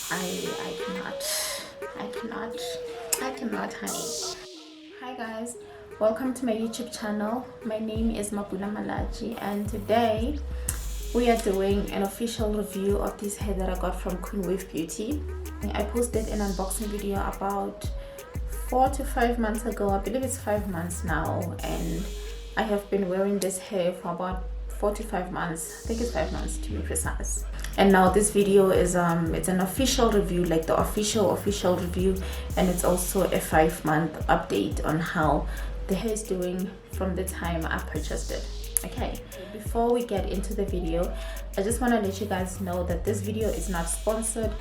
I cannot, honey. Hi guys, welcome to my YouTube channel. My name is Mapula Malatji, and today we are doing an official review of this hair that I got from Queen Wave Beauty. I posted an unboxing video about 4 to 5 months ago. I believe it's 5 months now, and I have been wearing this hair for about 4 to 5 months. I think it's 5 months to be precise. And now this video is it's an official review, like the official review, and it's also a 5-month update on how the hair is doing from the time I purchased it. Okay, before we get into the video, I just want to let you guys know that this video is not sponsored,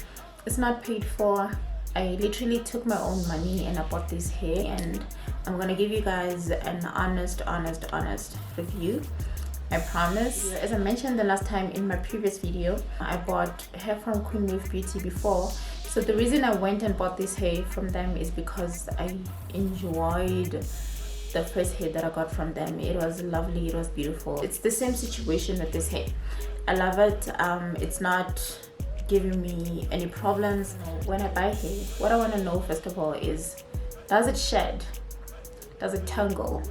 it's not paid for. I literally took my own money and I bought this hair, and I'm gonna give you guys an honest review. I promise. As I mentioned the last time in my previous video, I bought hair from Queen Wave Beauty before. So the reason I went and bought this hair from them is because I enjoyed the first hair that I got from them. It was lovely, it was beautiful. It's the same situation with this hair. I love it. It's not giving me any problems. When I buy hair, what I want to know first of all is, does it shed? Does it tangle?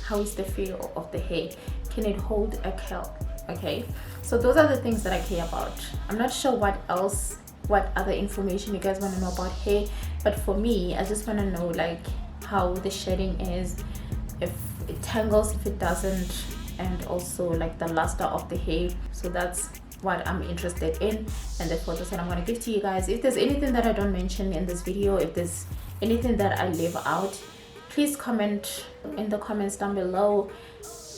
How is the feel of the hair? Can it hold a curl? Okay, so those are the things that I care about. I'm not sure what other information you guys want to know about hair, but for me, I just want to know like how the shedding is, if it tangles, if it doesn't, and also like the luster of the hair. So that's what I'm interested in, and the photos that I'm going to give to you guys. If there's anything that I don't mention in this video, if there's anything that I leave out, please comment in the comments down below.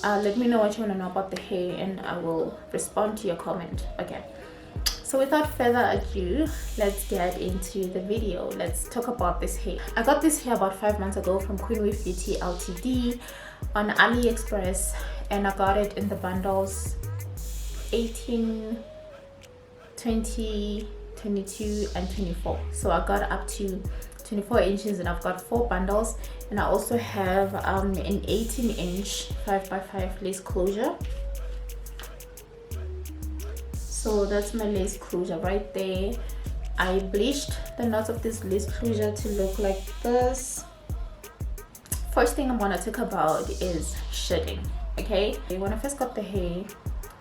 Let me know what you want to know about the hair, and I will respond to your comment. Okay, so without further ado, let's get into the video. Let's talk about this hair. I got this hair about 5 months ago from Queen Wave Beauty Ltd on Aliexpress, and I got it in the bundles 18, 20, 22 and 24. So I got up to 24 inches, and I've got 4 bundles, and I also have an 18-inch 5x5 lace closure. So that's my lace closure right there. I bleached the knots of this lace closure to look like this. First thing I'm gonna talk about is shedding. Okay, when I first got the hair,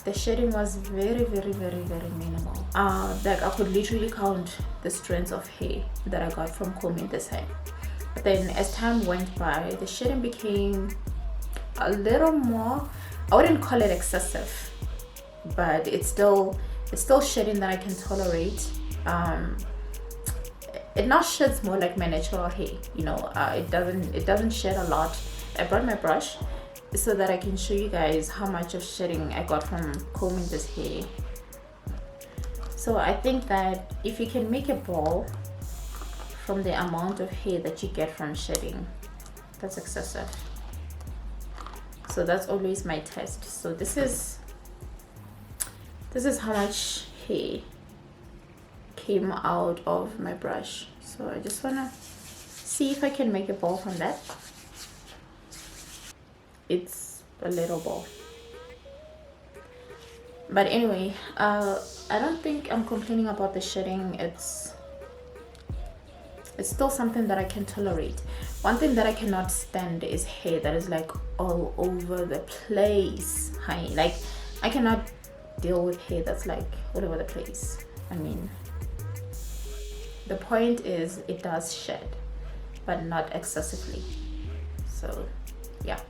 the shedding was very minimal. Like I could literally count the strands of hair that I got from combing this hair. But then as time went by, the shedding became a little more, I wouldn't call it excessive, but it's still shedding that I can tolerate. It now sheds more like my natural hair, you know. It doesn't shed a lot. I brought my brush so that I can show you guys how much of shedding I got from combing this hair. So I think that if you can make a ball from the amount of hair that you get from shedding, that's excessive. So that's always my test. So this is how much hair came out of my brush. So I just wanna see if I can make a ball from that. It's a little ball, but anyway, I don't think I'm complaining about the shedding. It's still something that I can tolerate. One thing that I cannot stand is hair that is like all over the place, honey. Like I cannot deal with hair that's like all over the place. I mean, the point is it does shed, but not excessively. So yeah.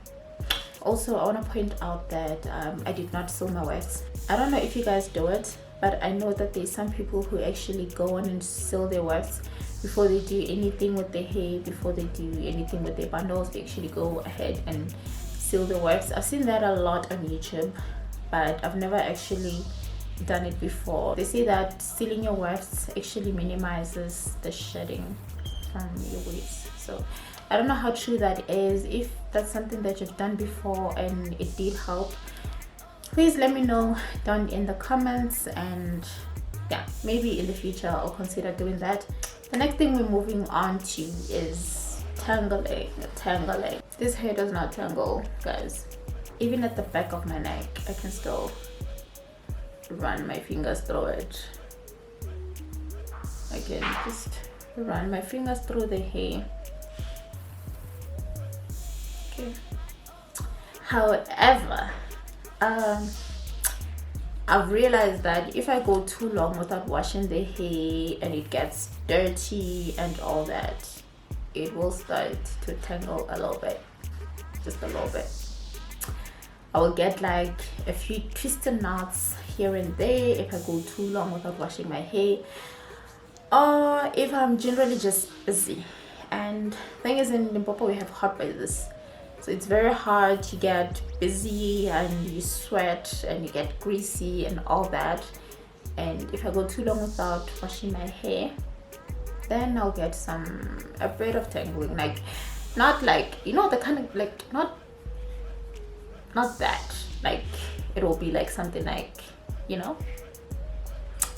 Also, I want to point out that I did not seal my wax. I don't know if you guys do it, but I know that there's some people who actually go on and seal their wax before they do anything with their hair, before they do anything with their bundles. They actually go ahead and seal the wax. I've seen that a lot on YouTube, but I've never actually done it before. They say that sealing your wax actually minimizes the shedding from your waves. So I don't know how true that is. If that's something that you've done before and it did help, please let me know down in the comments, and yeah, maybe in the future I'll consider doing that. The next thing we're moving on to is tangling. This hair does not tangle, guys. Even at the back of my neck, I can still run my fingers through it. I can just run my fingers through the hair. Okay. However, I've realized that if I go too long without washing the hair and it gets dirty and all that, it will start to tangle a little bit, just a little bit. I will get like a few twisted knots here and there if I go too long without washing my hair, or if I'm generally just busy. And thing is, in Limpopo we have hot breezes, so it's very hard to get busy and you sweat and you get greasy and all that. And if I go too long without washing my hair, then I'll get a bit of tangling, like not like, you know, the kind of like not that, like it will be like something like, you know.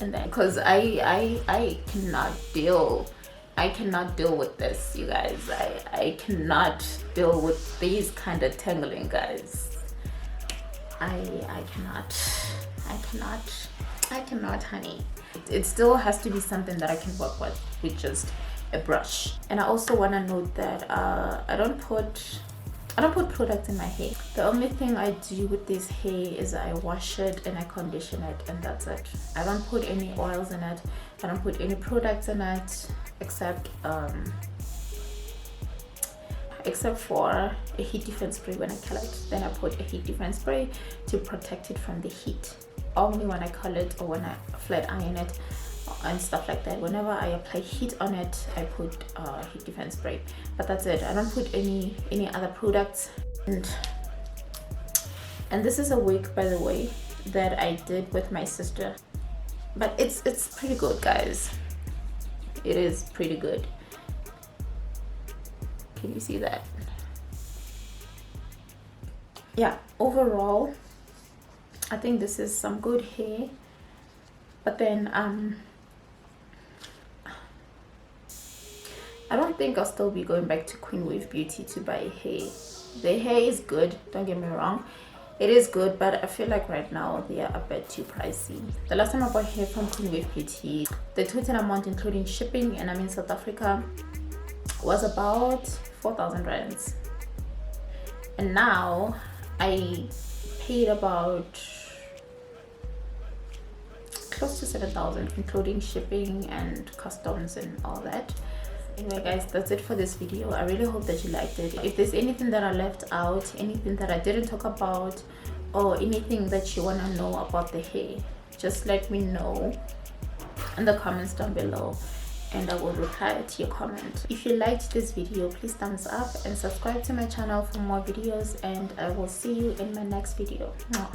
And then because I cannot deal with this, you guys. I cannot deal with these kind of tangling, guys. I cannot, honey. It still has to be something that I can work with just a brush. And I also want to note that I don't put products in my hair. The only thing I do with this hair is I wash it and I condition it, and that's it. I don't put any oils in it. I don't put any products in it, except for a heat defense spray when I curl it. Then I put a heat defense spray to protect it from the heat. Only when I curl it or when I flat iron it and stuff like that. Whenever I apply heat on it, I put heat defense spray. But that's it. I don't put any other products. And this is a wig, by the way, that I did with my sister. But it's pretty good, guys. It is pretty good. Can you see that? Yeah, overall I think this is some good hair. But then I don't think I'll still be going back to Queen Wave Beauty to buy hair. The hair is good, don't get me wrong, it is good, but I feel like right now they are a bit too pricey. The last time I bought hair from Queen Wave Beauty, the total amount including shipping, and I'm in South Africa, was about 4,000 rands. And now I paid about close to 7,000 including shipping and customs and all that. Anyway guys, that's it for this video. I really hope that you liked it. If there's anything that I left out, anything that I didn't talk about, or anything that you want to know about the hair, just let me know in the comments down below and I will reply to your comment. If you liked this video, please thumbs up and subscribe to my channel for more videos, and I will see you in my next video. Mwah.